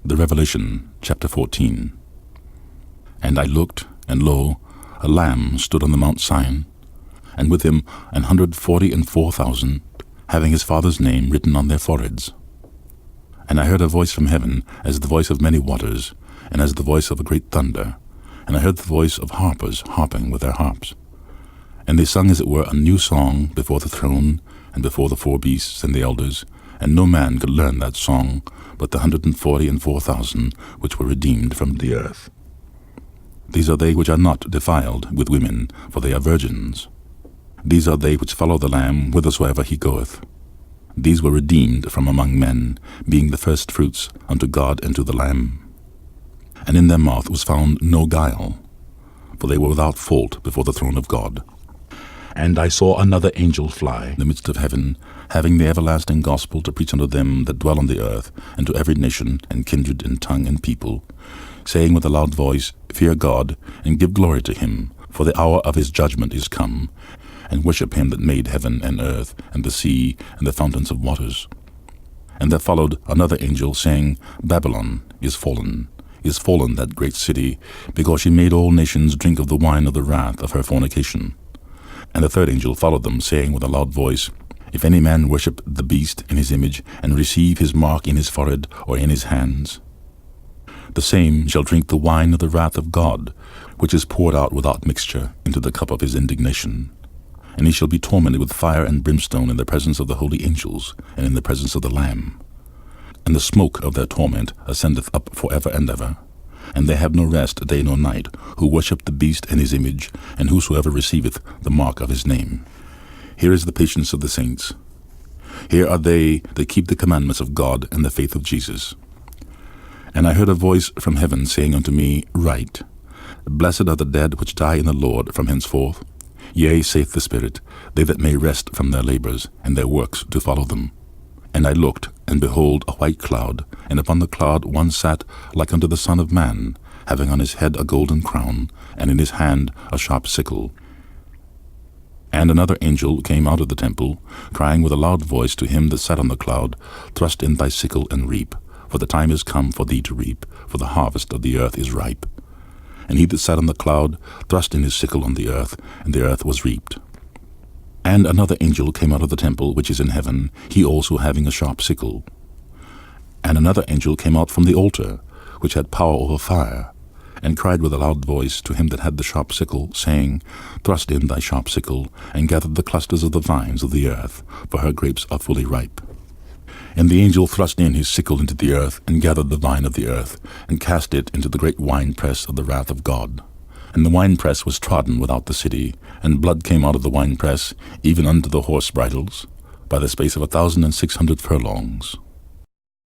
The Revelation, chapter 14. And I looked, and lo, a Lamb stood on the Mount Sion, and with him 144,000, having his Father's name written on their foreheads. And I heard a voice from heaven, as the voice of many waters, and as the voice of a great thunder. And I heard the voice of harpers harping with their harps. And they sung as it were a new song before the throne, and before the four beasts and the elders, and no man could learn that song but the 144,000 which were redeemed from the earth. These are they which are not defiled with women, for they are virgins. These are they which follow the Lamb whithersoever he goeth. These were redeemed from among men, being the firstfruits unto God and to the Lamb. And in their mouth was found no guile, for they were without fault before the throne of God. And I saw another angel fly in the midst of heaven, having the everlasting gospel to preach unto them that dwell on the earth, and to every nation, and kindred, and tongue, and people, saying with a loud voice, Fear God, and give glory to him, for the hour of his judgment is come, and worship him that made heaven and earth, and the sea, and the fountains of waters. And there followed another angel, saying, Babylon is fallen that great city, because she made all nations drink of the wine of the wrath of her fornication. And the third angel followed them, saying with a loud voice, If any man worship the beast in his image, and receive his mark in his forehead or in his hands, the same shall drink the wine of the wrath of God, which is poured out without mixture into the cup of his indignation. And he shall be tormented with fire and brimstone in the presence of the holy angels, and in the presence of the Lamb. And the smoke of their torment ascendeth up for ever and ever. And they have no rest day nor night, who worship the beast and his image, and whosoever receiveth the mark of his name. Here is the patience of the saints. Here are they that keep the commandments of God and the faith of Jesus. And I heard a voice from heaven saying unto me, Write, Blessed are the dead which die in the Lord from henceforth. Yea, saith the Spirit, they that may rest from their labors, and their works to follow them. And I looked, and behold a white cloud, and upon the cloud one sat like unto the Son of Man, having on his head a golden crown, and in his hand a sharp sickle. And another angel came out of the temple, crying with a loud voice to him that sat on the cloud, Thrust in thy sickle and reap, for the time is come for thee to reap, for the harvest of the earth is ripe. And he that sat on the cloud thrust in his sickle on the earth, and the earth was reaped. And another angel came out of the temple which is in heaven, he also having a sharp sickle. And another angel came out from the altar, which had power over fire, and cried with a loud voice to him that had the sharp sickle, saying, Thrust in thy sharp sickle, and gather the clusters of the vines of the earth, for her grapes are fully ripe. And the angel thrust in his sickle into the earth, and gathered the vine of the earth, and cast it into the great winepress of the wrath of God. And the winepress was trodden without the city, and blood came out of the winepress, even unto the horse bridles, by the space of 1,600 furlongs.